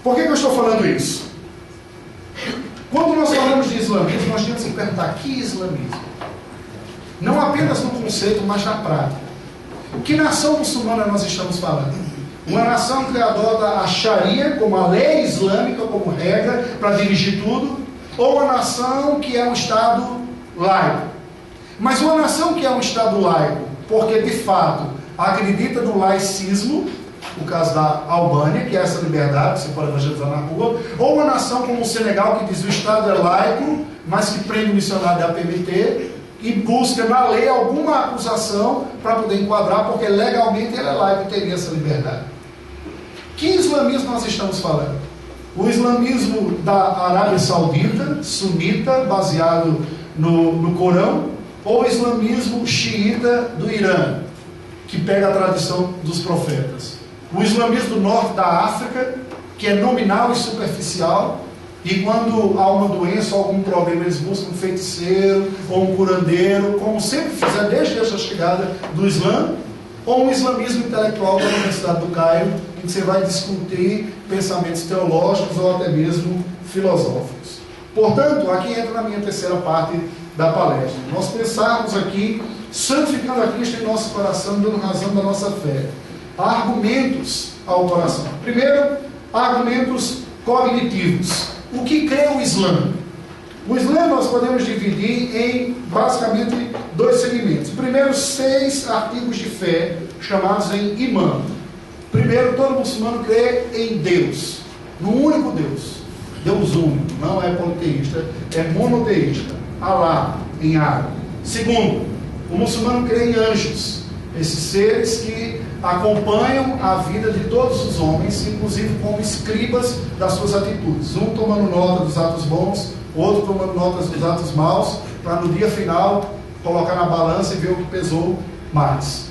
Por que eu estou falando isso? Quando nós falamos de islamismo, nós temos que perguntar: que islamismo? Não apenas no conceito, mas na prática. Que nação muçulmana nós estamos falando? Uma nação que adota a Sharia como a lei islâmica, como regra para dirigir tudo? Ou uma nação que é um Estado laico? Mas uma nação que é um Estado laico, porque de fato acredita no laicismo, o caso da Albânia, que é essa liberdade, você pode evangelizar na rua, ou uma nação como o Senegal, que diz o Estado é laico, mas que prende o missionário da PMT e busca na lei alguma acusação para poder enquadrar, porque legalmente ele é laico e teria essa liberdade. Que islamismo nós estamos falando? O islamismo da Arábia Saudita, sunita, baseado no Corão, ou o islamismo xiita do Irã, que pega a tradição dos profetas? O islamismo do norte da África, que é nominal e superficial, e quando há uma doença ou algum problema, eles buscam um feiticeiro ou um curandeiro, como sempre fizeram desde a chegada do Islã, ou um islamismo intelectual da Universidade do Cairo, em que você vai discutir pensamentos teológicos ou até mesmo filosóficos. Portanto, aqui entra na minha terceira parte da palestra. Nós pensarmos aqui, santificando a Cristo em nosso coração, dando razão da nossa fé. Há argumentos ao coração. Primeiro, argumentos cognitivos. O que crê o Islã? O Islã nós podemos dividir em basicamente dois segmentos. Primeiro, 6 artigos de fé, chamados em imã. Primeiro, todo muçulmano crê em Deus, no único Deus. Deus único, não é politeísta, é monoteísta. Alá, em árabe. Segundo, o muçulmano crê em anjos, esses seres que acompanham a vida de todos os homens, inclusive como escribas das suas atitudes. Um tomando nota dos atos bons, outro tomando notas dos atos maus, para no dia final colocar na balança e ver o que pesou mais.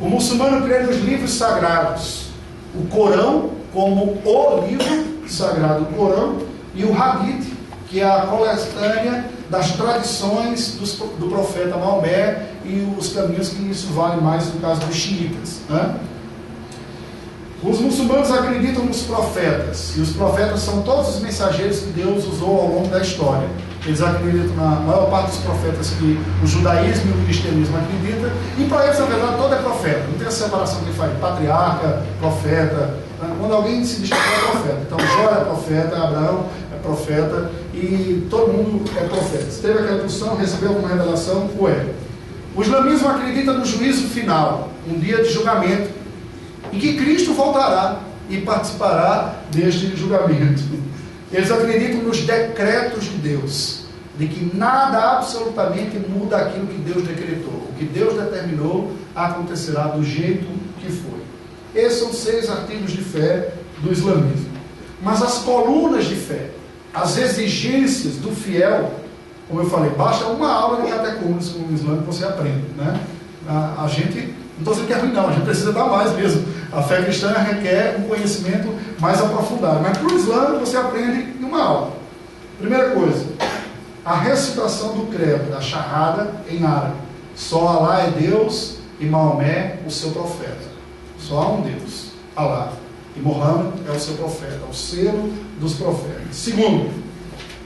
O muçulmano crê nos livros sagrados, o Corão como o livro sagrado, o Corão, e o Hadith, que é a coletânea das tradições do profeta Maomé e os caminhos que isso vale mais no caso dos xiitas, né? Os muçulmanos acreditam nos profetas, e os profetas são todos os mensageiros que Deus usou ao longo da história. Eles acreditam na maior parte dos profetas que o judaísmo e o cristianismo acreditam, e para eles, na verdade, todo é profeta. Não tem essa separação que faz patriarca, profeta. Quando alguém se diz que é profeta, então Jó é profeta, Abraão é profeta, e todo mundo é profeta. Se teve aquela instrução, recebeu alguma revelação, o é. O islamismo acredita no juízo final, um dia de julgamento, em que Cristo voltará e participará deste julgamento. Eles acreditam nos decretos de Deus, de que nada absolutamente muda aquilo que Deus decretou. O que Deus determinou acontecerá do jeito que foi. Esses são 6 artigos de fé do islamismo. Mas as colunas de fé, as exigências do fiel, como eu falei, basta uma aula de catecúmenos com o Islã que você aprende, né? A gente, não estou dizendo que é ruim não, a gente precisa dar mais mesmo. A fé cristã requer um conhecimento mais aprofundado, mas para o Islã você aprende em uma aula. Primeira coisa, a recitação do credo, da Shahada em árabe. Só Alá é Deus e Maomé o seu profeta. Só há um Deus, Alá. E Muhammad é o seu profeta, o selo dos profetas. Segundo,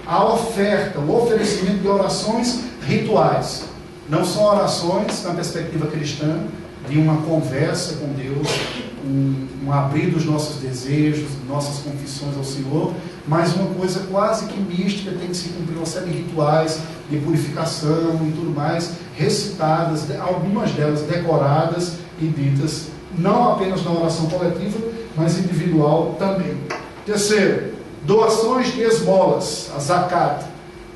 a oferta, o oferecimento de orações rituais. Não são orações na perspectiva cristã de uma conversa com Deus, um abrir dos nossos desejos, nossas confissões ao Senhor, mas uma coisa quase que mística, tem que se cumprir uma série de rituais de purificação e tudo mais, recitadas, algumas delas decoradas e ditas, não apenas na oração coletiva, mas individual também. Terceiro, doações de esmolas, a zakat.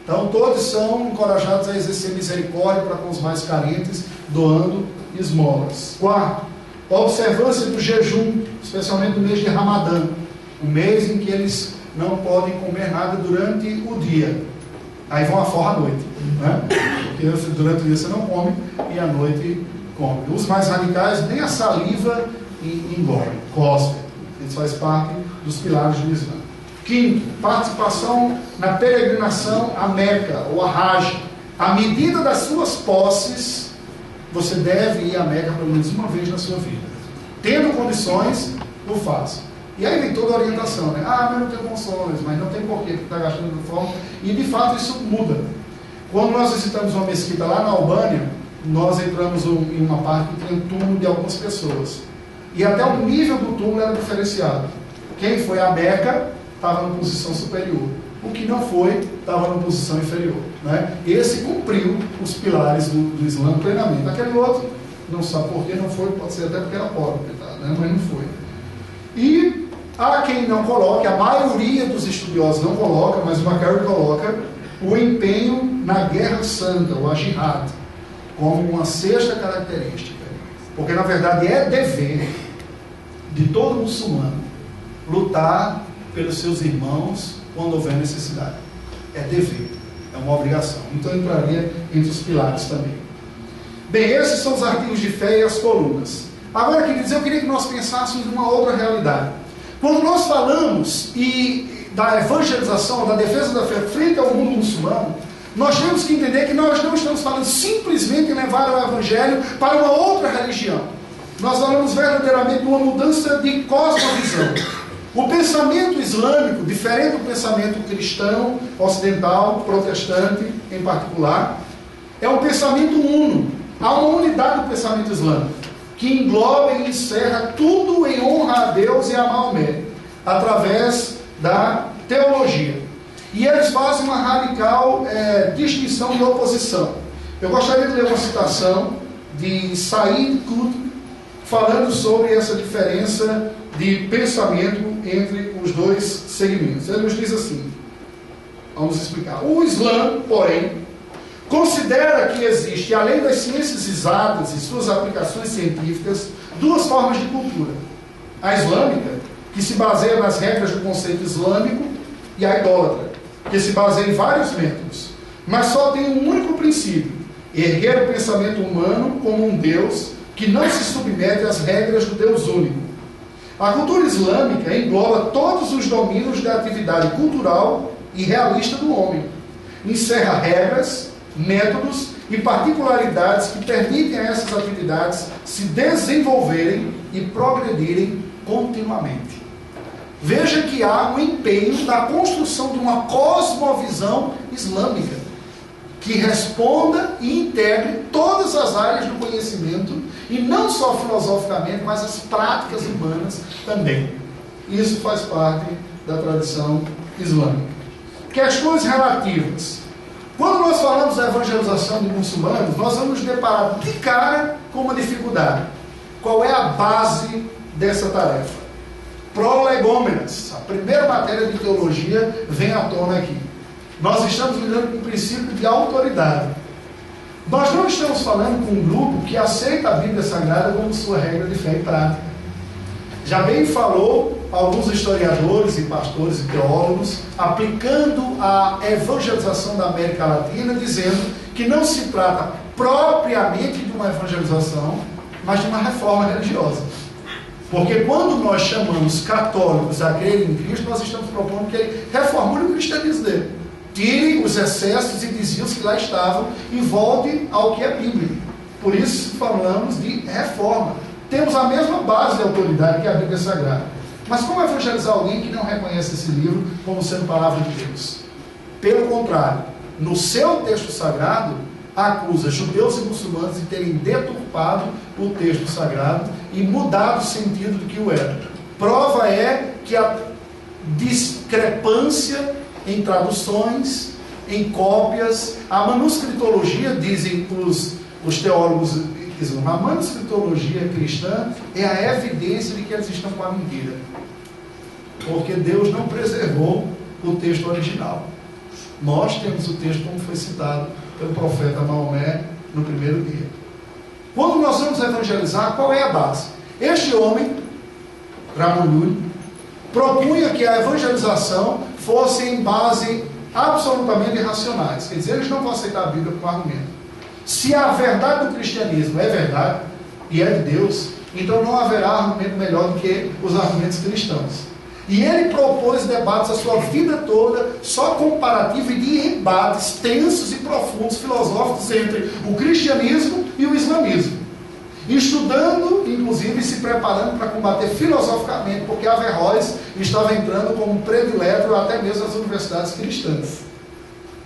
Então todos são encorajados a exercer misericórdia para com os mais carentes, doando esmolas. Quarto, a observância do jejum, especialmente no mês de Ramadã, um mês em que eles não podem comer nada durante o dia. Aí vão à forra à noite, né? Porque durante o dia você não come e à noite come. Os mais radicais, nem a saliva engole, cospe. Isso faz parte dos pilares do Islã. Quinto, participação na peregrinação a Meca ou a Hajj. À medida das suas posses, você deve ir a Meca pelo menos uma vez na sua vida. Tendo condições, o faça. E aí vem toda a orientação, né? Mas não tenho consoles, mas não tem porquê, porque está gastando de forma. E de fato isso muda. Quando nós visitamos uma mesquita lá na Albânia, nós entramos em uma parte que tinha um túmulo de algumas pessoas. E até o nível do túmulo era diferenciado. Quem foi a Meca estava na posição superior. O que não foi, estava na posição inferior. Né? Esse cumpriu os pilares do Islã plenamente. Aquele outro, não sabe por que não foi, pode ser até porque era pobre, né? Mas não foi. E há quem não coloque, a maioria dos estudiosos não coloca, mas o Macquarie coloca o empenho na guerra santa, ou a jihad, como uma sexta característica. Porque na verdade é dever de todo muçulmano lutar pelos seus irmãos quando houver necessidade. É dever, é uma obrigação. Então entraria entre os pilares também. Bem, esses são os artigos de fé e as colunas. Agora, queridos, eu queria que nós pensássemos em uma outra realidade. Quando nós falamos da evangelização, da defesa da fé frente ao mundo muçulmano, nós temos que entender que nós não estamos falando simplesmente em levar o evangelho para uma outra religião. Nós falamos verdadeiramente de uma mudança de cosmovisão. O pensamento islâmico, diferente do pensamento cristão, ocidental, protestante em particular, é um pensamento uno. Há uma unidade do pensamento islâmico, que engloba e encerra tudo em honra a Deus e a Maomé, através da teologia. E eles fazem uma radical distinção e oposição. Eu gostaria de ler uma citação de Said Qutb, falando sobre essa diferença de pensamento entre os dois segmentos. Ele nos diz assim, vamos explicar. O Islã, porém, considera que existe, além das ciências exatas e suas aplicações científicas, duas formas de cultura. A islâmica, que se baseia nas regras do conceito islâmico, e a idólatra, que se baseia em vários métodos, mas só tem um único princípio: erguer o pensamento humano como um Deus que não se submete às regras do Deus único. A cultura islâmica engloba todos os domínios da atividade cultural e realista do homem. Encerra regras, métodos e particularidades que permitem a essas atividades se desenvolverem e progredirem continuamente. Veja que há um empenho na construção de uma cosmovisão islâmica que responda e integre todas as áreas do conhecimento, e não só filosoficamente, mas as práticas humanas também. Isso faz parte da tradição islâmica. Questões relativas. Quando nós falamos da evangelização de muçulmanos, nós vamos nos deparar de cara com uma dificuldade. Qual é a base dessa tarefa? Prolegômenas. A primeira matéria de teologia vem à tona aqui. Nós estamos lidando com o princípio de autoridade. Nós não estamos falando com um grupo que aceita a Bíblia Sagrada como sua regra de fé e prática. Já bem falou alguns historiadores e pastores e teólogos aplicando a evangelização da América Latina, dizendo que não se trata propriamente de uma evangelização, mas de uma reforma religiosa. Porque quando nós chamamos católicos a crer em Cristo, nós estamos propondo que ele reformule o cristianismo dele. Tire os excessos e desvios que lá estavam e volte ao que é bíblico. Por isso falamos de reforma. Temos a mesma base de autoridade que a Bíblia Sagrada. Mas como evangelizar alguém que não reconhece esse livro como sendo palavra de Deus? Pelo contrário, no seu texto sagrado, acusa judeus e muçulmanos de terem deturpado o texto sagrado e mudado o sentido do que o era. Prova é que a discrepância em traduções, em cópias, a manuscritologia, dizem os teólogos islâmicos, a manuscritologia cristã é a evidência de que eles estão com a mentira. Porque Deus não preservou o texto original. Nós temos o texto como foi citado pelo profeta Maomé no primeiro dia. Quando nós vamos evangelizar, qual é a base? Este homem, Ramon, propunha que a evangelização fosse em base absolutamente racionais. Quer dizer, eles não vão aceitar a Bíblia como argumento. Se a verdade do cristianismo é verdade e é de Deus, então não haverá argumento melhor do que os argumentos cristãos. E ele propôs debates a sua vida toda, só comparativo e de embates tensos e profundos filosóficos entre o cristianismo e o islamismo. estudando, inclusive se preparando para combater filosoficamente, porque Averroes estava entrando como predileto até mesmo nas universidades cristãs.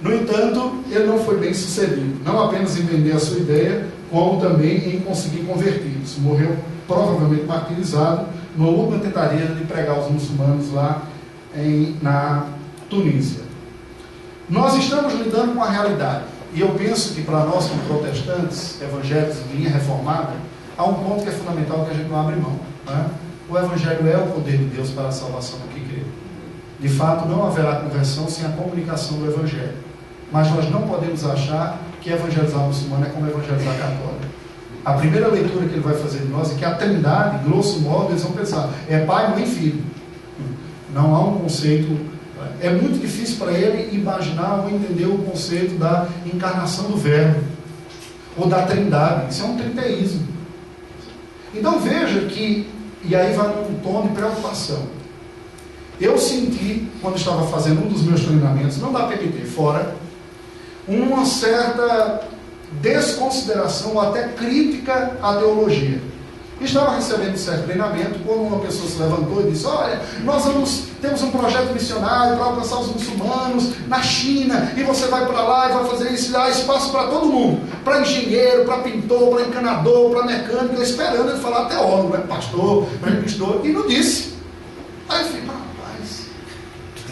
No entanto, ele não foi bem sucedido, não apenas em vender a sua ideia, como também em conseguir converti-los. Morreu provavelmente martirizado numa última tentativa de pregar os muçulmanos lá na Tunísia. Nós estamos lidando com a realidade, e eu penso que para nós como protestantes, evangélicos de linha reformada, há um ponto que é fundamental que a gente não abre mão, né? O evangelho é o poder de Deus para a salvação do que crê. De fato, não haverá conversão sem a comunicação do evangelho, mas nós não podemos achar que evangelizar o muçulmano é como evangelizar católico. A primeira leitura que ele vai fazer de nós é que a Trindade, grosso modo, eles vão pensar, é pai, mãe e filho. Não há um conceito. É muito difícil para ele imaginar ou entender o conceito da encarnação do Verbo, ou da Trindade. Isso é um triteísmo. Então veja que, e aí vai num tom de preocupação. Eu senti, quando estava fazendo um dos meus treinamentos, não da PPT, fora, uma certa desconsideração ou até crítica à teologia. Estava recebendo um certo treinamento, quando uma pessoa se levantou e disse, olha, nós temos um projeto missionário para alcançar os muçulmanos na China, e você vai para lá e vai fazer isso, e dá espaço para todo mundo, para engenheiro, para pintor, para encanador, para mecânico, esperando ele falar teólogo, né? Pastor, pastor, e não disse. Aí eu falei, rapaz,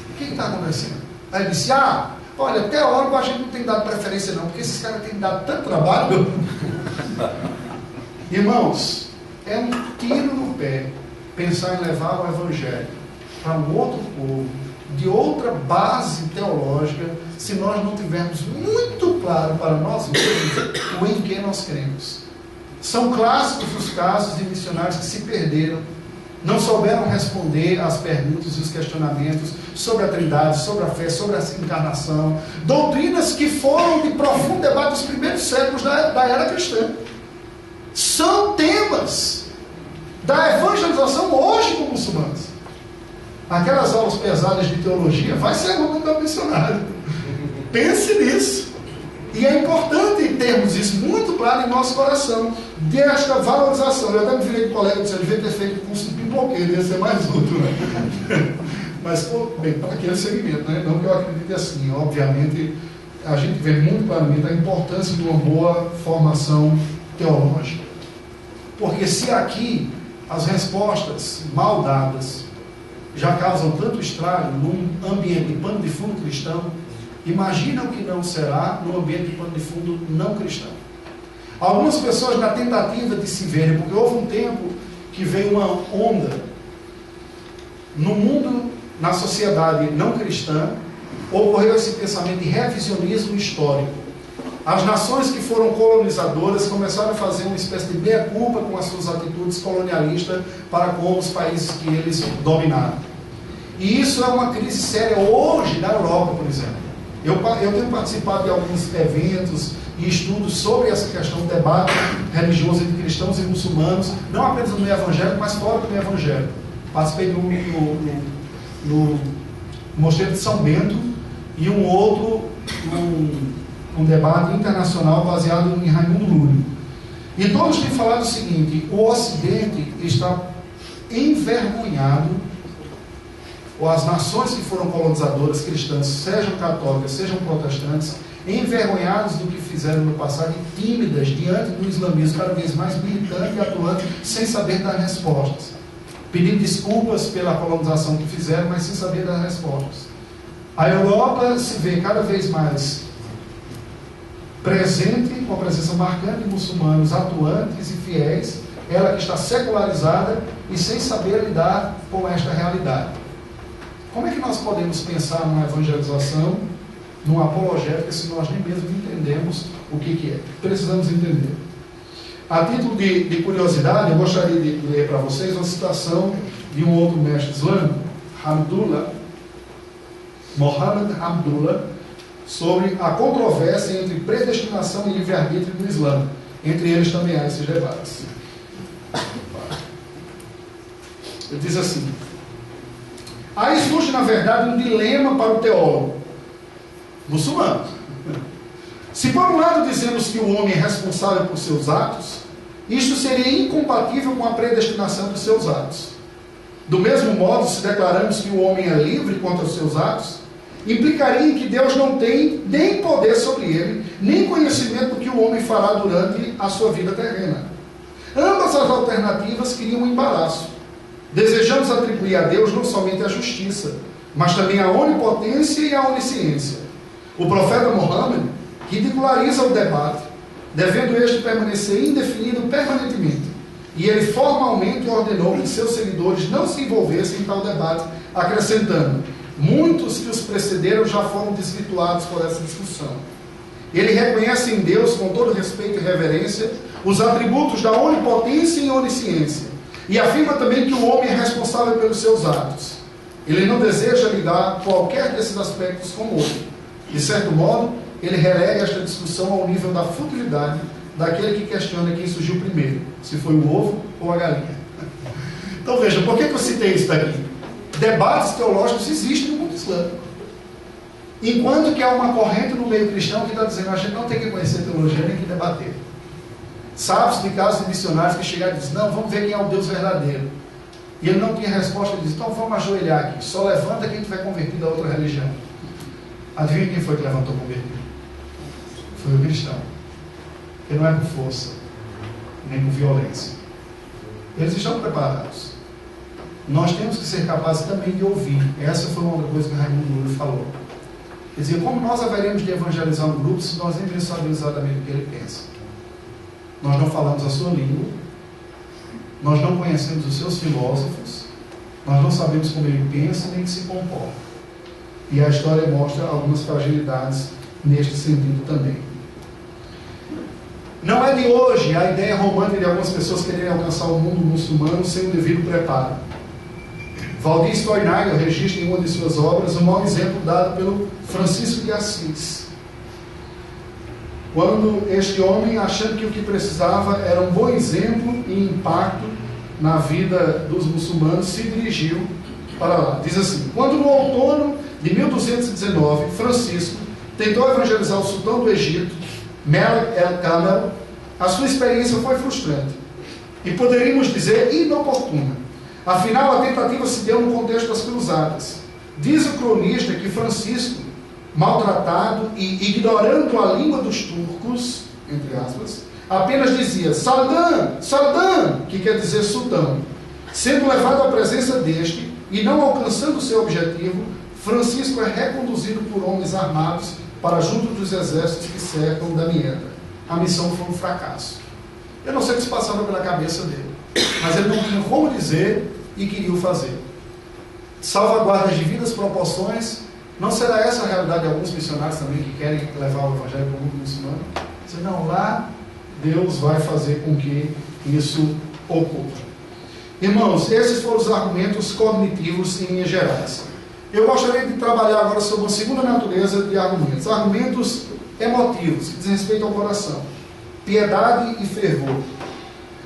o que está acontecendo? Aí ele disse, olha, teólogo a gente não tem dado preferência não, porque esses caras têm dado tanto trabalho. Irmãos, é um tiro no pé pensar em levar o evangelho para um outro povo, de outra base teológica, se nós não tivermos muito claro para nós mesmos o em que nós cremos. São clássicos os casos de missionários que se perderam, não souberam responder às perguntas e os questionamentos sobre a Trindade, sobre a fé, sobre a encarnação, doutrinas que foram de profundo debate dos primeiros séculos da era cristã. São temas da evangelização hoje com muçulmanos. Aquelas aulas pesadas de teologia vai ser aluno do missionário. Pense nisso. E é importante termos isso muito claro em nosso coração, desta valorização. Eu até me virei com o colega e disse, eu devia ter feito o curso de pipoqueiro, ia ser mais útil, né? Mas, bem, para aquele segmento, né? Não que eu acredite assim. Obviamente, a gente vê muito claramente a importância de uma boa formação teológica. Porque se aqui as respostas mal dadas já causam tanto estrago num ambiente de pano de fundo cristão, imagina o que não será no ambiente de pano de fundo não cristão. Algumas pessoas, na tentativa de se verem, porque houve um tempo que veio uma onda no mundo, na sociedade não cristã, ocorreu esse pensamento de revisionismo histórico. As nações que foram colonizadoras começaram a fazer uma espécie de meia-culpa com as suas atitudes colonialistas para com os países que eles dominaram. E isso é uma crise séria hoje na Europa, por exemplo. Eu tenho participado de alguns eventos e estudos sobre essa questão do debate religioso entre cristãos e muçulmanos, não apenas no meio evangélico, mas fora do meio evangélico. Participei no Mosteiro de São Bento e um outro, um debate internacional baseado em Raimundo Lúrio. E todos têm falado o seguinte: o Ocidente está envergonhado, ou as nações que foram colonizadoras cristãs, sejam católicas, sejam protestantes, envergonhados do que fizeram no passado e tímidas diante do islamismo cada vez mais militante e atuante, sem saber dar respostas, pedindo desculpas pela colonização que fizeram, mas sem saber dar respostas. A Europa se vê cada vez mais presente, com a presença marcante de muçulmanos atuantes e fiéis, ela que está secularizada e sem saber lidar com esta realidade. Como é que nós podemos pensar numa evangelização, numa apologética, se nós nem mesmo entendemos o que é? Precisamos entender. A título de curiosidade, eu gostaria de ler para vocês uma citação de um outro mestre islâmico, Mohammed Abdullah, sobre a controvérsia entre predestinação e livre-arbítrio no Islã. Entre eles também há esses debates. Ele diz assim: aí surge, na verdade, um dilema para o teólogo muçulmano. Se por um lado dizemos que o homem é responsável por seus atos, isto seria incompatível com a predestinação dos seus atos. Do mesmo modo, se declaramos que o homem é livre contra os seus atos, implicaria que Deus não tem nem poder sobre ele, nem conhecimento do que o homem fará durante a sua vida terrena. Ambas as alternativas criam um embaraço. Desejamos atribuir a Deus não somente a justiça, mas também a onipotência e a onisciência. O profeta Muhammad ridiculariza o debate, devendo este permanecer indefinido permanentemente. E ele formalmente ordenou que seus seguidores não se envolvessem em tal debate, acrescentando: muitos que os precederam já foram desvirtuados por essa discussão. Ele reconhece em Deus, com todo respeito e reverência, os atributos da onipotência e onisciência, e afirma também que o homem é responsável pelos seus atos. Ele não deseja lidar qualquer desses aspectos com o outro. De certo modo, ele relega esta discussão ao nível da futilidade daquele que questiona quem surgiu primeiro, se foi o ovo ou a galinha. Então veja, por que eu citei isso daqui? Debates teológicos existem no mundo islâmico. Enquanto que há uma corrente no meio cristão que está dizendo: a gente não tem que conhecer teologia nem que debater. Sabe-se de casos de missionários que chegaram e dizem: não, vamos ver quem é o Deus verdadeiro. E ele não tinha resposta, ele diz: então vamos ajoelhar aqui, só levanta quem tiver convertido a outra religião. Adivinha quem foi que levantou convertido? Foi o cristão. Que não é por força, nem por violência. Eles estão preparados. Nós temos que ser capazes também de ouvir. Essa foi uma coisa que Raimundo Lula falou. Quer dizer, como nós haveremos de evangelizar um grupo se nós nem sabemos exatamente o que ele pensa? Nós não falamos a sua língua, nós não conhecemos os seus filósofos, nós não sabemos como ele pensa nem que se comporta. E a história mostra algumas fragilidades neste sentido também. Não é de hoje a ideia romântica de algumas pessoas quererem alcançar o mundo muçulmano sem o devido preparo. Valdir Steinheimer registra em uma de suas obras um mau exemplo dado pelo Francisco de Assis. Quando este homem, achando que o que precisava era um bom exemplo e impacto na vida dos muçulmanos, se dirigiu para lá. Diz assim: quando no outono de 1219, Francisco tentou evangelizar o sultão do Egito, Melik el-Kamel, a sua experiência foi frustrante e poderíamos dizer inoportuna. Afinal, a tentativa se deu no contexto das cruzadas. Diz o cronista que Francisco, maltratado e ignorando a língua dos turcos, entre aspas, apenas dizia Saldan, Saldan, que quer dizer sultão. Sendo levado à presença deste e não alcançando seu objetivo, Francisco é reconduzido por homens armados para junto dos exércitos que cercam Damietta. A missão foi um fracasso. Eu não sei o que se passava pela cabeça dele, mas ele não tinha como dizer e queria o fazer. Salvaguardas de vidas proporções. Não será essa a realidade de alguns missionários também que querem levar o evangelho para o mundo muçulmano? Dizer, não, lá Deus vai fazer com que isso ocorra. Irmãos, esses foram os argumentos cognitivos em linhas gerais. Eu gostaria de trabalhar agora sobre uma segunda natureza de argumentos. Argumentos emotivos, que dizem respeito ao coração. Piedade e fervor.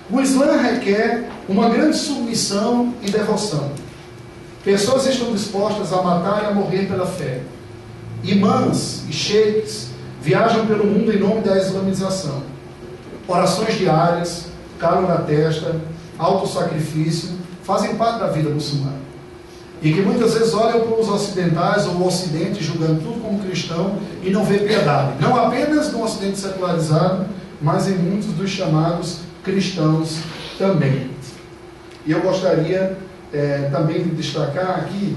O Islã requer uma grande submissão e devoção. Pessoas estão dispostas a matar e a morrer pela fé. Imãs e sheiks viajam pelo mundo em nome da islamização. Orações diárias, calo na testa, autossacrifício, fazem parte da vida muçulmana. E que muitas vezes olham para os ocidentais ou o ocidente julgando tudo como cristão e não vê piedade. Não apenas no ocidente secularizado, mas em muitos dos chamados cristãos também. E eu gostaria também de destacar aqui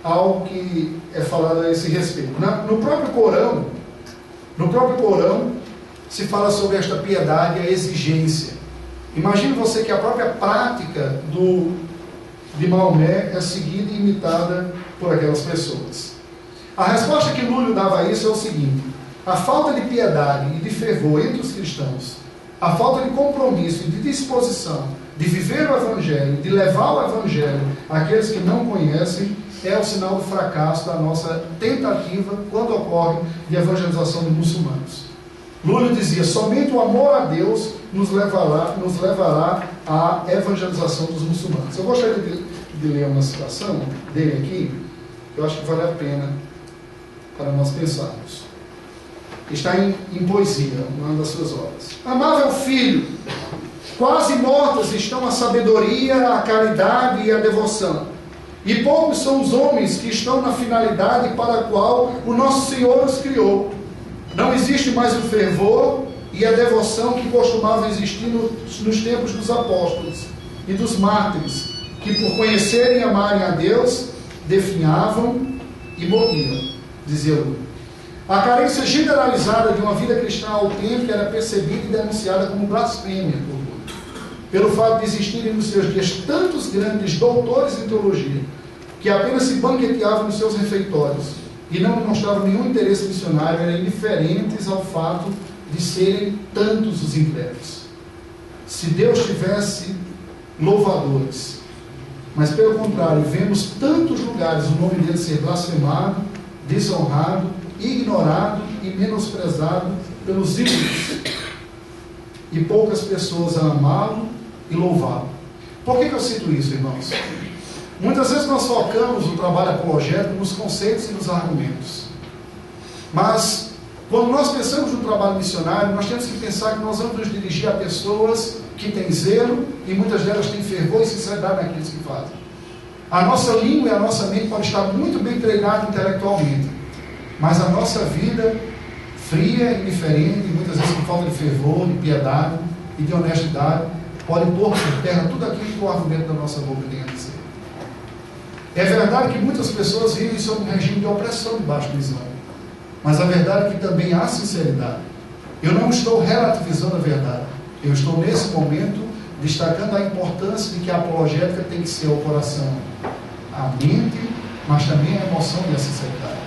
algo que é falado a esse respeito. No próprio Corão se fala sobre esta piedade e a exigência. Imagine você que a própria prática de Maomé é seguida e imitada por aquelas pessoas. A resposta que Lúlio dava a isso é o seguinte: a falta de piedade e de fervor entre os cristãos, a falta de compromisso e de disposição de viver o Evangelho, de levar o Evangelho àqueles que não conhecem, é o sinal do fracasso da nossa tentativa quando ocorre de evangelização de muçulmanos. Lúlio dizia: somente o amor a Deus nos levará à evangelização dos muçulmanos. Eu gostaria de ler uma citação dele aqui, que eu acho que vale a pena para nós pensarmos. Está em Poesia, uma das suas obras. Amável filho, Quase mortas estão a sabedoria, a caridade e a devoção. E poucos são os homens que estão na finalidade para a qual o nosso Senhor os criou. Não existe mais o fervor e a devoção que costumavam existir nos tempos dos apóstolos e dos mártires, que por conhecerem e amarem a Deus, definhavam e morriam, dizia Lula. A carência generalizada de uma vida cristã autêntica era percebida e denunciada como blasfêmia por Lula, pelo fato de existirem nos seus dias tantos grandes doutores em teologia, que apenas se banqueteavam nos seus refeitórios e não demonstravam nenhum interesse missionário, eram indiferentes ao fato de serem tantos os incrédulos. Se Deus tivesse louvadores, mas pelo contrário, vemos tantos lugares o nome dele ser blasfemado, desonrado, ignorado e menosprezado pelos ímpios, e poucas pessoas a amá-lo e louvá-lo. Por que eu cito isso, irmãos? Muitas vezes nós focamos o trabalho apologético nos conceitos e nos argumentos, mas quando nós pensamos no trabalho missionário, nós temos que pensar que nós vamos nos dirigir a pessoas que têm zelo, e muitas delas têm fervor e sinceridade naquilo que fazem. A nossa língua e a nossa mente podem estar muito bem treinadas intelectualmente, mas a nossa vida fria, indiferente, e muitas vezes com falta de fervor, de piedade e de honestidade, pode pôr por terra tudo aquilo que o argumento da nossa boca tem a dizer. É verdade que muitas pessoas vivem sob um regime de opressão debaixo do Islã, mas a verdade é que também há sinceridade. Eu não estou relativizando a verdade, eu estou nesse momento destacando a importância de que a apologética tem que ser o coração, a mente, mas também a emoção e a sinceridade.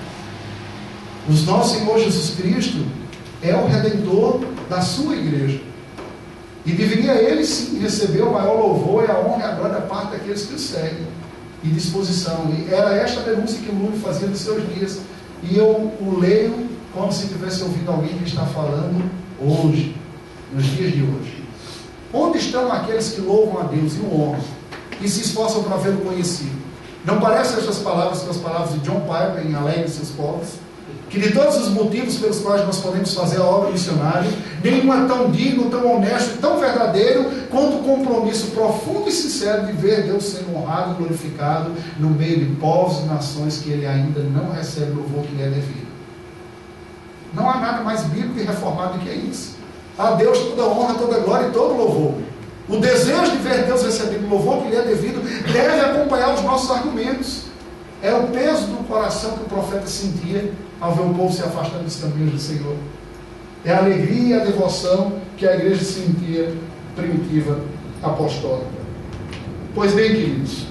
O nosso Senhor Jesus Cristo é o Redentor da sua igreja, e deveria ele sim receber o maior louvor e a honra e a glória da parte daqueles que o seguem, e disposição. E era esta denúncia que o Lula fazia nos seus dias, e eu o leio como se tivesse ouvido alguém que está falando hoje, nos dias de hoje. Onde estão aqueles que louvam a Deus e o honram, e se esforçam para vê-lo conhecido? Não parecem estas palavras com as palavras de John Piper em Alegre seus povos? Que de todos os motivos pelos quais nós podemos fazer a obra missionária, nenhum é tão digno, tão honesto e tão verdadeiro quanto o compromisso profundo e sincero de ver Deus sendo honrado e glorificado no meio de povos e nações que ele ainda não recebe o louvor que lhe é devido. Não há nada mais bíblico e reformado do que isso. A Deus toda honra, toda glória e todo louvor. O desejo de ver Deus recebendo o louvor que lhe é devido deve acompanhar os nossos argumentos. É o peso do coração que o profeta sentia ao ver o povo se afastando dos caminhos do Senhor. É a alegria e a devoção que a igreja sentia primitiva apostólica. Pois bem, queridos,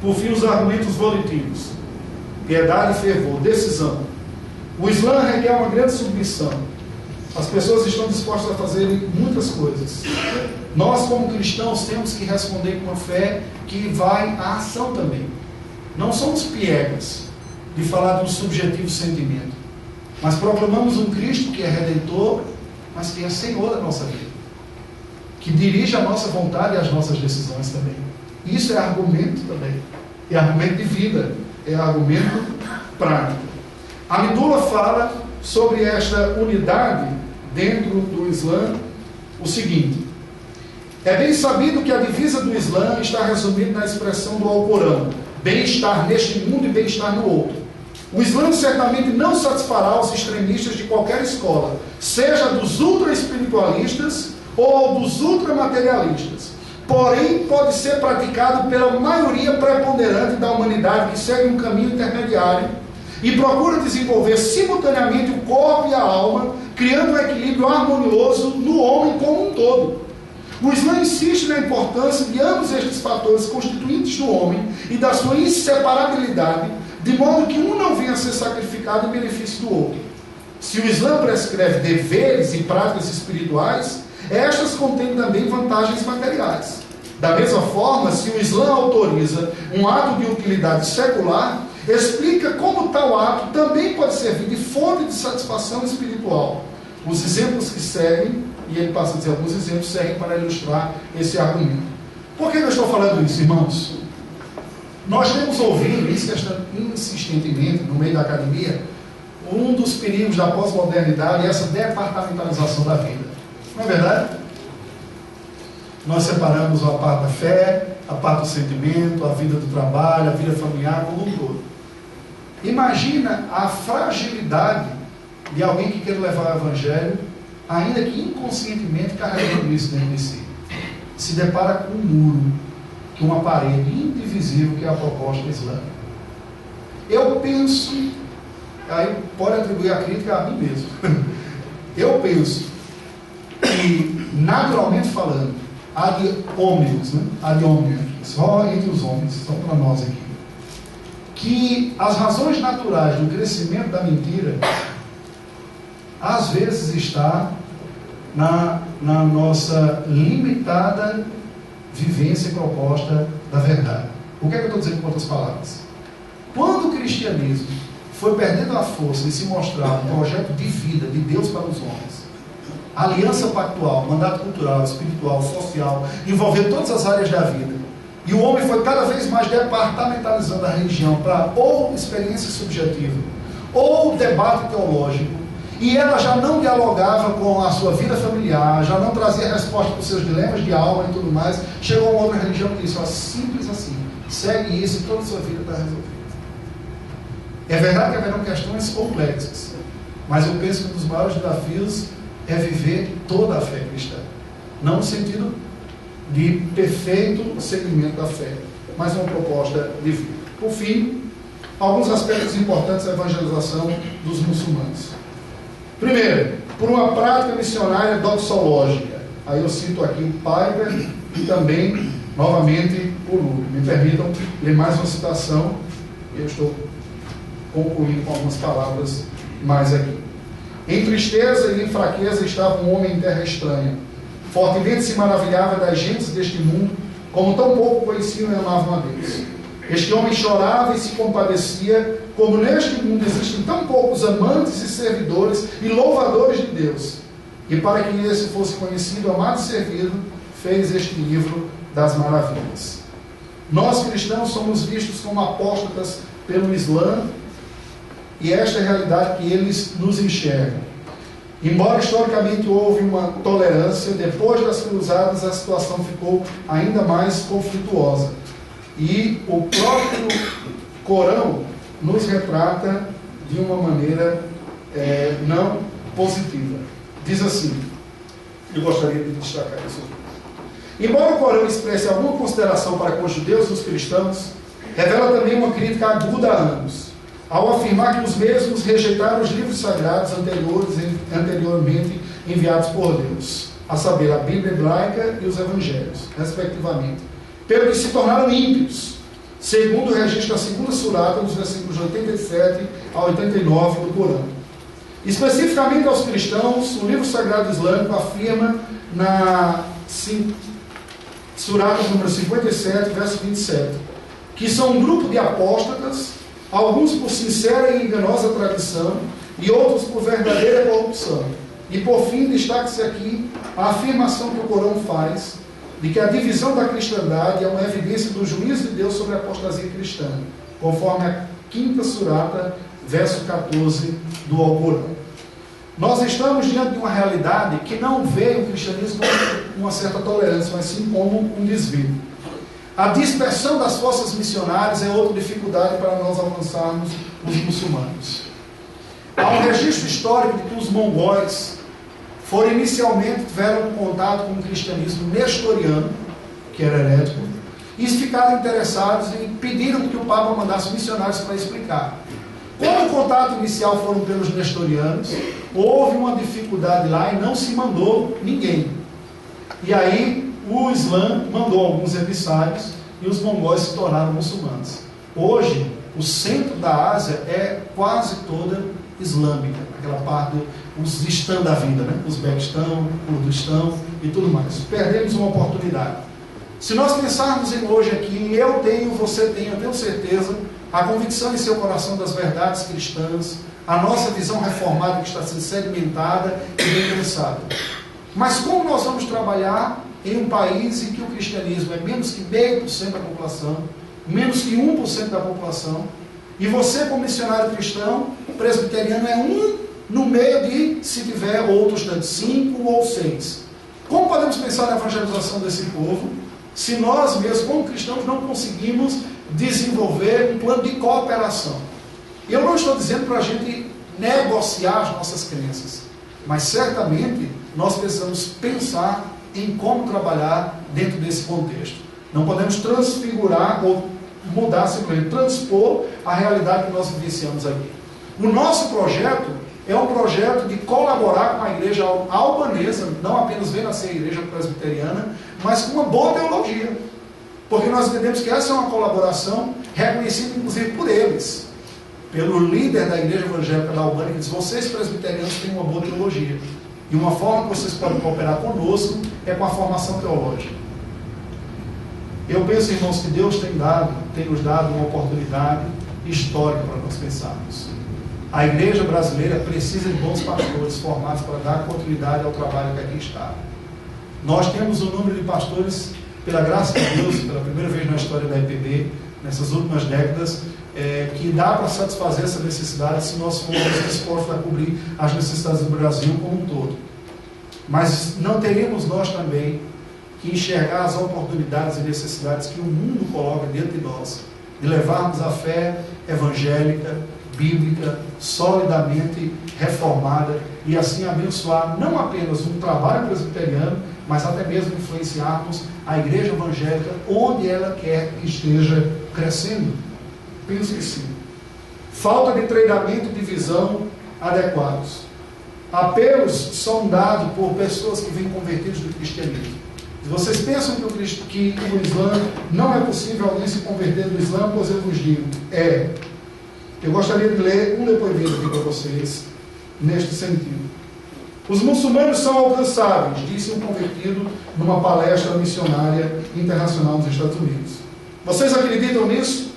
por fim os argumentos volitivos: piedade e fervor, decisão. O Islã requer uma grande submissão. As pessoas estão dispostas a fazerem muitas coisas. Nós, como cristãos, temos que responder com uma fé que vai à ação também. Não somos piegas de falar de um subjetivo sentimento, mas proclamamos um Cristo que é Redentor, mas que é Senhor da nossa vida, que dirige a nossa vontade e as nossas decisões também. Isso é argumento também, é argumento de vida, é argumento prático. A Medula fala sobre esta unidade dentro do Islã o seguinte: é bem sabido que a divisa do Islã está resumida na expressão do Alcorão: bem-estar neste mundo e bem-estar no outro. O Islã certamente não satisfará os extremistas de qualquer escola, seja dos ultra-espiritualistas ou dos ultramaterialistas. Porém, pode ser praticado pela maioria preponderante da humanidade que segue um caminho intermediário e procura desenvolver simultaneamente o corpo e a alma, criando um equilíbrio harmonioso no homem como um todo. O Islã insiste na importância de ambos estes fatores constituintes do homem e da sua inseparabilidade, de modo que um não venha a ser sacrificado em benefício do outro. Se o Islã prescreve deveres e práticas espirituais, estas contêm também vantagens materiais. Da mesma forma, se o Islã autoriza um ato de utilidade secular, explica como tal ato também pode servir de fonte de satisfação espiritual. Os exemplos que seguem, e ele passa a dizer alguns exemplos, servem para ilustrar esse argumento. Por que eu estou falando isso, irmãos? Nós temos ouvido isso insistentemente no meio da academia, um dos perigos da pós-modernidade é essa departamentalização da vida. Não é verdade? nós separamos a parte da fé, a parte do sentimento, a vida do trabalho, a vida familiar como um todo. Imagina a fragilidade de alguém que quer levar o Evangelho, ainda que inconscientemente carregando isso dentro de si. Se depara com um muro, com uma parede indivisível que é a proposta islâmica. Eu penso, aí pode atribuir a crítica a mim mesmo, eu penso que, naturalmente falando, ad homines, né? Ad hominem, só entre os homens, só para nós aqui, que as razões naturais do crescimento da mentira, às vezes está na nossa limitada vivência e proposta da verdade. O que é que eu estou dizendo com outras palavras? Quando o cristianismo foi perdendo a força de se mostrar um projeto de vida de Deus para os homens, aliança pactual, mandato cultural, espiritual, social, envolvendo todas as áreas da vida, e o homem foi cada vez mais departamentalizando a religião para ou experiência subjetiva, ou debate teológico, e ela já não dialogava com a sua vida familiar, já não trazia resposta para os seus dilemas de alma e tudo mais. Chegou uma outra religião que disse: ó, simples assim, segue isso e toda a sua vida está resolvida. É verdade que haverão questões complexas, mas eu penso que um dos maiores desafios é viver toda a fé cristã, não no sentido de perfeito seguimento da fé, mas uma proposta de vida. Por fim, alguns aspectos importantes da evangelização dos muçulmanos. Primeiro, por uma prática missionária doxológica. Aí eu cito aqui o Piper e também, novamente, o Luke. Me permitam ler mais uma citação, eu estou concluindo com algumas palavras mais aqui. Em tristeza e em fraqueza estava um homem em terra estranha. Fortemente se maravilhava das gentes deste mundo, como tão pouco conheciam e amavam a Deus. Este homem chorava e se compadecia, como neste mundo existem tão poucos amantes e servidores e louvadores de Deus. E para que esse fosse conhecido, amado e servido, fez este livro das maravilhas. Nós cristãos somos vistos como apóstatas pelo Islã, e esta é a realidade que eles nos enxergam. Embora historicamente houve uma tolerância, depois das cruzadas a situação ficou ainda mais conflituosa. E o próprio Corão nos retrata de uma maneira não positiva. Diz assim, eu gostaria de destacar isso aqui. Embora o Corão expresse alguma consideração para com os judeus e os cristãos, revela também uma crítica aguda a ambos, ao afirmar que os mesmos rejeitaram os livros sagrados anteriormente enviados por Deus, a saber, a Bíblia hebraica e os Evangelhos, respectivamente, pelo que se tornaram ímpios, segundo o registro da segunda surata, nos versículos 87 a 89 do Corão. Especificamente aos cristãos, o livro sagrado islâmico afirma na surata número 57, verso 27, que são um grupo de apóstatas, alguns por sincera e enganosa tradição, e outros por verdadeira corrupção. E por fim, destaca-se aqui a afirmação que o Corão faz, de que a divisão da cristandade é uma evidência do juízo de Deus sobre a apostasia cristã, conforme a 5ª surata, verso 14 do Alcorão. Nós estamos diante de uma realidade que não vê o cristianismo com uma certa tolerância, mas sim como um desvio. A dispersão das forças missionárias é outra dificuldade para nós alcançarmos os muçulmanos. Há um registro histórico de que os mongóis tiveram contato com o cristianismo nestoriano, que era herético, e ficaram interessados e pediram que o Papa mandasse missionários para explicar. Quando o contato inicial foram pelos nestorianos, houve uma dificuldade lá e não se mandou ninguém. E aí o Islã mandou alguns emissários e os mongóis se tornaram muçulmanos. Hoje, o centro da Ásia é quase toda islâmica, aquela parte dos Istã da vida, né? Uzbequistão, Kurdistão e tudo mais. Perdemos uma oportunidade. Se nós pensarmos em hoje aqui, eu tenho, você tem, eu tenho certeza, a convicção em seu coração das verdades cristãs, a nossa visão reformada que está sendo segmentada e bem pensada. Mas como nós vamos trabalhar em um país em que o cristianismo é menos que 0,5% da população, menos que 1% da população, e você, como missionário cristão, presbiteriano, é um no meio de, se tiver outros tantos, 5 ou 6. Como podemos pensar na evangelização desse povo se nós mesmos, como cristãos, não conseguimos desenvolver um plano de cooperação? E eu não estou dizendo para a gente negociar as nossas crenças, mas certamente nós precisamos pensar em como trabalhar dentro desse contexto. Não podemos transfigurar ou mudar, simplesmente transpor a realidade que nós vivenciamos aqui. O nosso projeto é um projeto de colaborar com a igreja albanesa, não apenas vendo a ser a igreja presbiteriana, mas com uma boa teologia. Porque nós entendemos que essa é uma colaboração reconhecida inclusive por eles, pelo líder da igreja evangélica da Albânia, que diz: vocês presbiterianos têm uma boa teologia. E uma forma que vocês podem cooperar conosco é com a formação teológica. Eu penso, irmãos, que Deus tem nos dado uma oportunidade histórica para nós pensarmos. A igreja brasileira precisa de bons pastores formados para dar continuidade ao trabalho que aqui está. Nós temos um número de pastores, pela graça de Deus, pela primeira vez na história da IPB, nessas últimas décadas, que dá para satisfazer essa necessidade se nós formos dispostos a cobrir as necessidades do Brasil como um todo. Mas não teríamos nós também que enxergar as oportunidades e necessidades que o mundo coloca diante de nós, de levarmos a fé evangélica, bíblica, solidamente reformada, e assim abençoar não apenas um trabalho presbiteriano, mas até mesmo influenciarmos a igreja evangélica onde ela quer que esteja crescendo. Penso que sim. Falta de treinamento e de visão adequados. Apelos são dados por pessoas que vêm convertidas do cristianismo. Se vocês pensam que o Islã não é possível alguém se converter do Islã, pois eu vos digo, eu gostaria de ler um depoimento aqui para vocês, neste sentido. Os muçulmanos são alcançáveis, disse um convertido numa palestra missionária internacional nos Estados Unidos. Vocês acreditam nisso?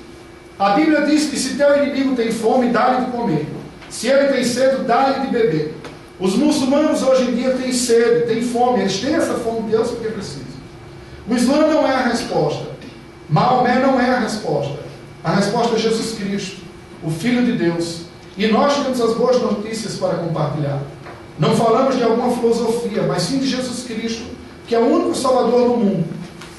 A Bíblia diz que se teu inimigo tem fome, dá-lhe de comer. Se ele tem sede, dá-lhe de beber. Os muçulmanos hoje em dia têm sede, têm fome, eles têm essa fome de Deus porque precisam. O Islã não é a resposta. Maomé não é a resposta. A resposta é Jesus Cristo, o Filho de Deus. E nós temos as boas notícias para compartilhar. Não falamos de alguma filosofia, mas sim de Jesus Cristo, que é o único Salvador do mundo.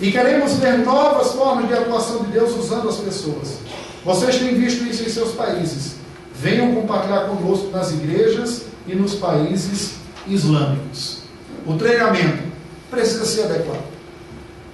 E queremos ver novas formas de atuação de Deus usando as pessoas. Vocês têm visto isso em seus países. Venham compartilhar conosco nas igrejas e nos países islâmicos. O treinamento precisa ser adequado.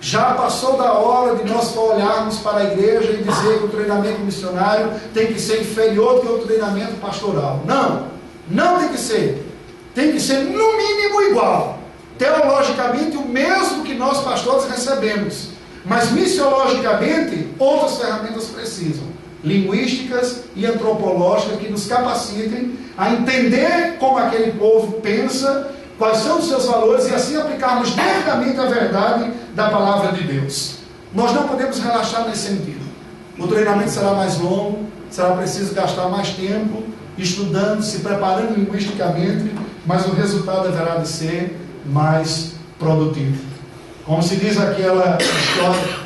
Já passou da hora de nós olharmos para a igreja e dizer que o treinamento missionário tem que ser inferior que o treinamento pastoral. Não, não tem que ser. Tem que ser no mínimo igual. Teologicamente o mesmo que nós pastores recebemos. Mas missiologicamente outras ferramentas precisam. Linguísticas e antropológicas que nos capacitem a entender como aquele povo pensa, quais são os seus valores e assim aplicarmos devidamente a verdade da palavra de Deus. Nós não podemos relaxar nesse sentido. O treinamento será mais longo, será preciso gastar mais tempo estudando, se preparando linguisticamente, mas o resultado deverá de ser mais produtivo. Como se diz aquela história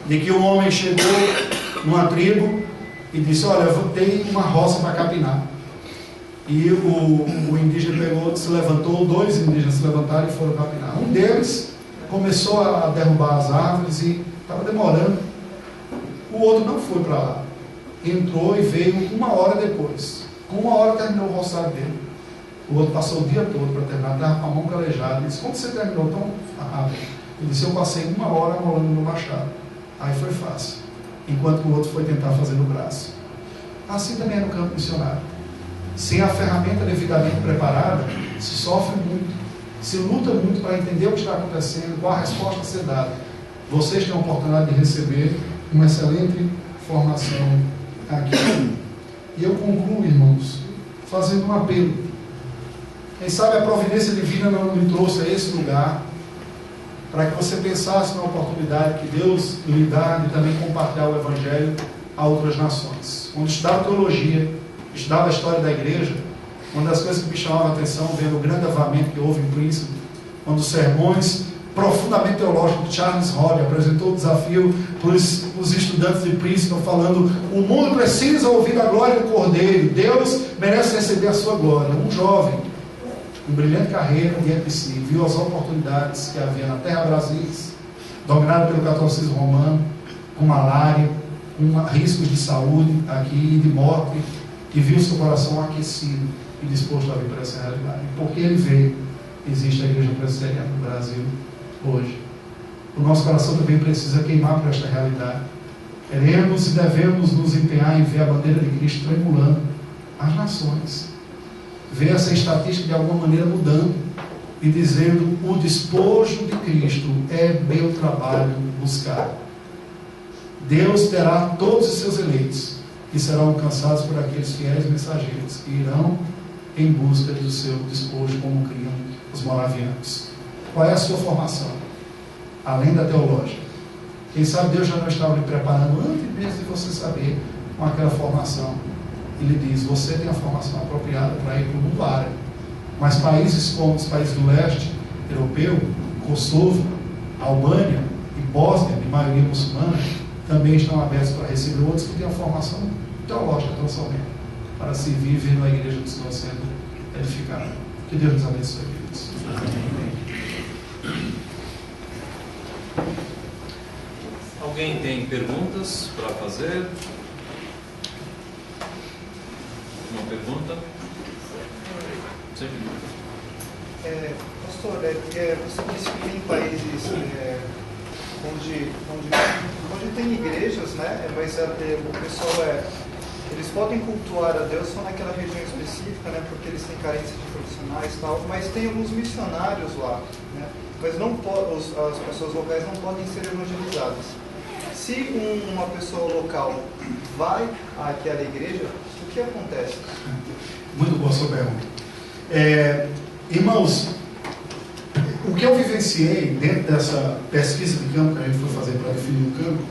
de que um homem chegou numa tribo e disse: olha, eu tenho uma roça para capinar. E o indígena pegou, se levantou, 2 indígenas se levantaram e foram capinar. Um deles começou a derrubar as árvores e estava demorando. O outro não foi para lá. Entrou e veio 1 hora depois. Com 1 hora terminou o roçado dele. O outro passou o dia todo para terminar, estava com a mão calejada. Ele disse: como você terminou tão rápido? Ele disse: eu passei 1 hora molando no machado. Aí foi fácil. Enquanto o outro foi tentar fazer no braço. Assim também é no campo missionário. Sem a ferramenta devidamente preparada, se sofre muito, se luta muito para entender o que está acontecendo, qual a resposta a ser dada. Vocês têm a oportunidade de receber uma excelente formação aqui. E eu concluo, irmãos, fazendo um apelo. Quem sabe a providência divina não me trouxe a esse lugar para que você pensasse na oportunidade que Deus lhe dá de também compartilhar o Evangelho a outras nações. Quando estudava teologia, estudava a história da igreja, uma das coisas que me chamava a atenção, vendo o grande avamento que houve em Princeton, quando os sermões profundamente teológicos de Charles Hodge apresentou o desafio para os estudantes de Princeton, falando: o mundo precisa ouvir a glória do Cordeiro, Deus merece receber a sua glória. Um jovem uma brilhante carreira diante de si, viu as oportunidades que havia na terra Brasis, dominada pelo catolicismo romano, com malária, com riscos de saúde aqui e de morte, e viu seu coração aquecido e disposto a vir para essa realidade. Porque ele vê que existe a igreja presbiteriana no Brasil hoje. O nosso coração também precisa queimar por esta realidade. Queremos e devemos nos empenhar em ver a bandeira de Cristo tremulando as nações. Ver essa estatística de alguma maneira mudando e dizendo: o despojo de Cristo é meu trabalho buscar. Deus terá todos os seus eleitos, que serão alcançados por aqueles fiéis mensageiros, que irão em busca do seu despojo, como criam os moravianos. Qual é a sua formação? Além da teológica. Quem sabe Deus já não estava lhe preparando antes mesmo de você saber com aquela formação. Ele diz: você tem a formação apropriada para ir para o mundo árabe. Mas países como os países do leste europeu, Kosovo, Albânia e Bósnia, de maioria muçulmana, também estão abertos para receber outros que têm a formação teológica tão somente, para se viver na igreja que estão sendo edificada. Que Deus nos abençoe, queridos. Amém. Alguém tem perguntas para fazer? Uma pergunta? Sim. Pastor, você disse que tem países onde tem igrejas, né? Mas o pessoal eles podem cultuar a Deus só naquela região específica, né? Porque eles têm carência de profissionais e tal. Mas tem alguns missionários lá, né? Mas as pessoas locais não podem ser evangelizadas. Se uma pessoa local vai àquela igreja, o que acontece? Muito boa sua pergunta. Irmãos, o que eu vivenciei dentro dessa pesquisa de campo que a gente foi fazer para definir o campo,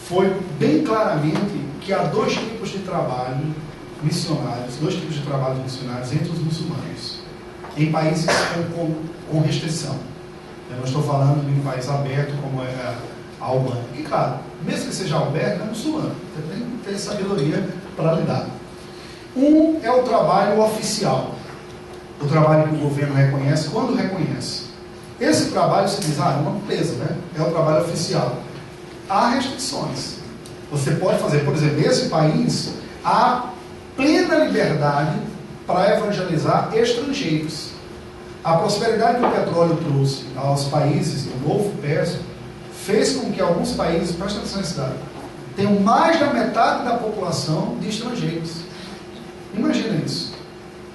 foi bem claramente que há dois tipos de trabalho missionários, entre os muçulmanos, em países com restrição. Eu não estou falando de um país aberto como é a Albânia. E claro, mesmo que seja aberto, é muçulmano. Você tem que ter sabedoria para lidar. Um é o trabalho oficial. O trabalho que o governo reconhece, quando reconhece. Esse trabalho se diz, é uma empresa, né? É o trabalho oficial. Há restrições. Você pode fazer, por exemplo, nesse país, há plena liberdade para evangelizar estrangeiros. A prosperidade que o petróleo trouxe aos países do Golfo Pérsico fez com que alguns países, presta atenção nesse dado, tenham mais da metade da população de estrangeiros. Imagina isso.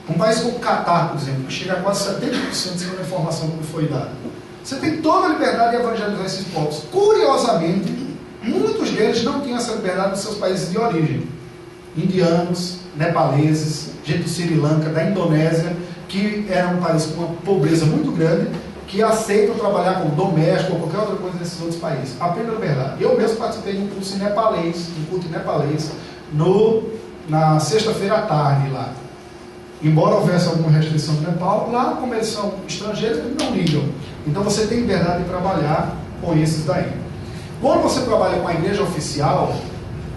Um país como o Catar, por exemplo, que chega a quase 70%, segundo a informação que foi dada. Você tem toda a liberdade de evangelizar esses povos. Curiosamente, muitos deles não tinham essa liberdade nos seus países de origem. Indianos, nepaleses, gente do Sri Lanka, da Indonésia, que era um país com uma pobreza muito grande, que aceitam trabalhar como doméstico ou qualquer outra coisa nesses outros países. A plena liberdade. Eu mesmo participei de um curso em nepalês, na sexta-feira à tarde lá. Embora houvesse alguma restrição no Nepal, lá como eles são estrangeiros, eles não ligam. Então você tem liberdade de trabalhar com esses daí. Quando você trabalha com a igreja oficial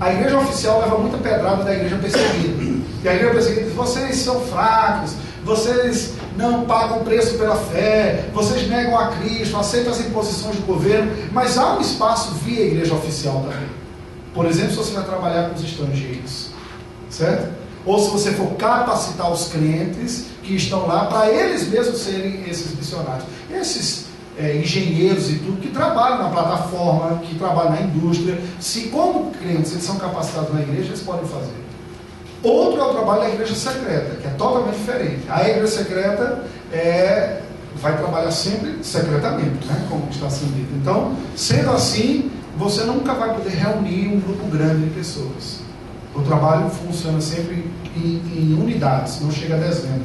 leva muita pedrada da igreja perseguida. E a igreja perseguida diz: vocês são fracos, vocês não pagam preço pela fé, vocês negam a Cristo, aceitam as imposições do governo. Mas há um espaço via igreja oficial também. Por exemplo, se você vai trabalhar com os estrangeiros, certo? Ou se você for capacitar os crentes que estão lá para eles mesmos serem esses missionários. Esses engenheiros e tudo que trabalham na plataforma, que trabalham na indústria, se como crentes eles são capacitados na igreja, eles podem fazer. Outro é o trabalho da igreja secreta, que é totalmente diferente. A igreja secreta vai trabalhar sempre secretamente, né, como está sendo dito. Então, sendo assim, você nunca vai poder reunir um grupo grande de pessoas. O trabalho funciona sempre em unidades, não chega a dezena,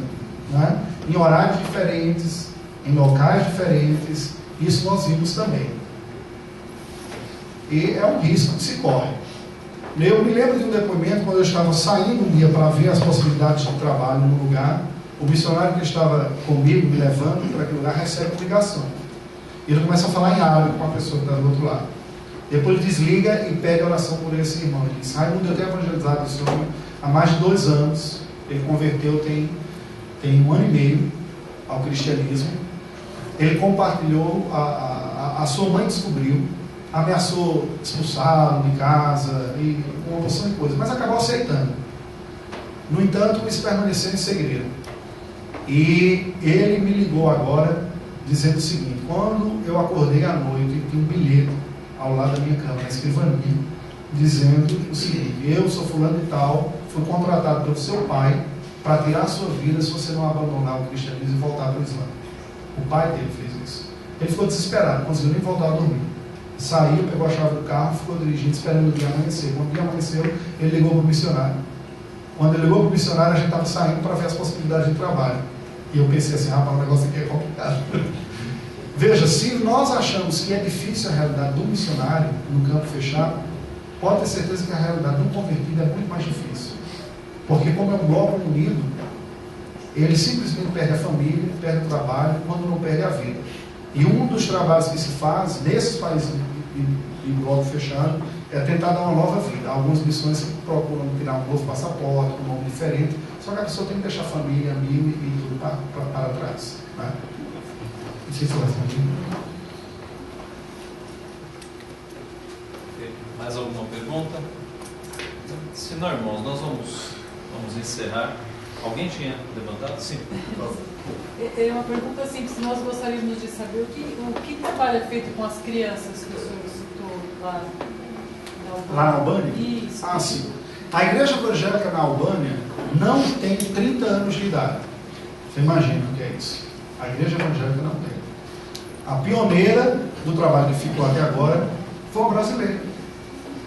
né? Em horários diferentes, em locais diferentes. Isso nós vimos também. E é um risco que se corre. Eu me lembro de um depoimento quando eu estava saindo um dia para ver as possibilidades de trabalho no lugar. O missionário que estava comigo, me levando para aquele lugar, recebe uma ligação. E ele começa a falar em árabe com a pessoa que está do outro lado. Depois ele desliga e pede oração por esse irmão. Ele diz: Raimundo, eu tenho evangelizado esse homem há mais de 2 anos. Ele converteu tem 1 ano e meio. ao cristianismo. Ele compartilhou, a sua mãe descobriu, ameaçou expulsá-lo de casa, e uma porção de coisas, mas acabou aceitando. No entanto, isso permaneceu em segredo. E ele me ligou agora, dizendo o seguinte: quando eu acordei à noite, tinha um bilhete ao lado da minha cama, na escrivaninha, dizendo o seguinte: eu sou fulano de tal, fui contratado pelo seu pai para tirar a sua vida se você não abandonar o cristianismo e voltar para o Islã. O pai dele fez isso. Ele ficou desesperado, não conseguiu nem voltar a dormir. Saiu, pegou a chave do carro, ficou dirigindo, esperando o dia amanhecer. Quando o dia amanheceu, ele ligou para o missionário. Quando ele ligou para o missionário, a gente estava saindo para ver as possibilidades de trabalho. E eu pensei assim: rapaz, o negócio aqui é complicado. Veja, se nós achamos que é difícil a realidade do missionário no campo fechado, pode ter certeza que a realidade do convertido é muito mais difícil. Porque como é um bloco unido, ele simplesmente perde a família, perde o trabalho, quando não perde a vida. E um dos trabalhos que se faz nesses países de bloco fechado é tentar dar uma nova vida. Algumas missões procuram tirar um novo passaporte, um nome diferente, só que a pessoa tem que deixar a família, amigo e tudo para trás. Né? Não sei se eu respondi. Mais alguma pergunta? Se não, irmãos, nós vamos encerrar. Alguém tinha levantado? Sim, por favor. É uma pergunta simples. Nós gostaríamos de saber o que trabalho é feito com as crianças que o senhor citou lá na Albânia. Lá na Albânia? Isso. Ah, sim. A igreja evangélica na Albânia não tem 30 anos de idade. Você imagina o que é isso? A igreja evangélica não tem. A pioneira do trabalho que ficou até agora foi uma brasileira.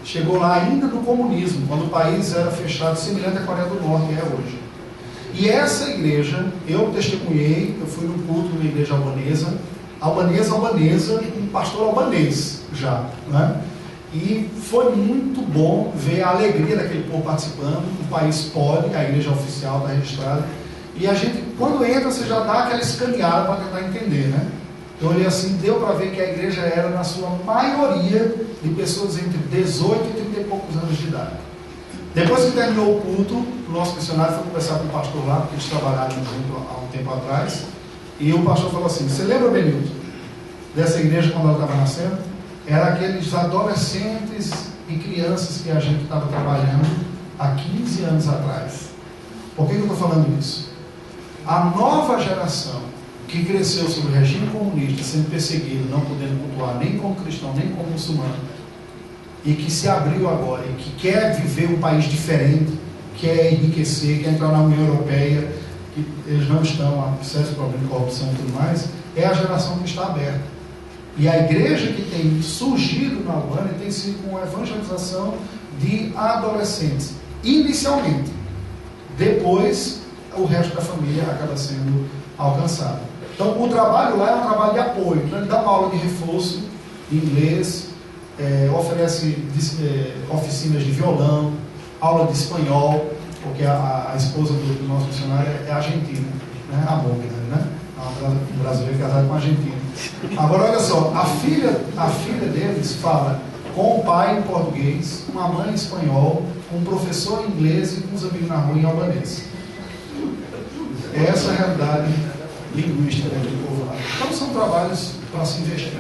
Chegou lá ainda no comunismo, quando o país era fechado, semelhante à Coreia do Norte é hoje. E essa igreja, eu testemunhei, eu fui num culto numa igreja albanesa, um pastor albanês já, né? E foi muito bom ver a alegria daquele povo participando. O país pode, a igreja oficial está registrada, e a gente, quando entra, você já dá aquela escaneada para tentar entender, né? Eu olhei assim, deu para ver que a igreja era, na sua maioria, de pessoas entre 18 e 30 e poucos anos de idade. Depois que terminou o culto, o nosso missionário foi conversar com o pastor lá, porque eles trabalharam junto há um tempo atrás, e o pastor falou assim: você lembra, Benilton, dessa igreja quando ela estava nascendo? Era aqueles adolescentes e crianças que a gente estava trabalhando há 15 anos atrás. Por que eu estou falando isso? A nova geração que cresceu sob o regime comunista, sendo perseguido, não podendo cultuar nem como cristão, nem como muçulmano, e que se abriu agora, e que quer viver um país diferente, quer enriquecer, quer entrar na União Europeia, que eles não estão, há sérios problemas de corrupção e tudo mais, é a geração que está aberta. E a igreja que tem surgido na Albânia tem sido com a evangelização de adolescentes, inicialmente. Depois, o resto da família acaba sendo alcançado. Então, o trabalho lá é um trabalho de apoio. Então, ele dá uma aula de reforço de inglês, oferece oficinas de violão, aula de espanhol, porque a esposa do nosso missionário é argentina, né? A Mônica, né? É uma brasileira casada com argentina. Agora, olha só, a filha deles fala com o pai em português, com a mãe em espanhol, com um professor em inglês e com os amigos na rua em albanês. Essa é a realidade linguística daquele povo lá. Então, são trabalhos para se investir.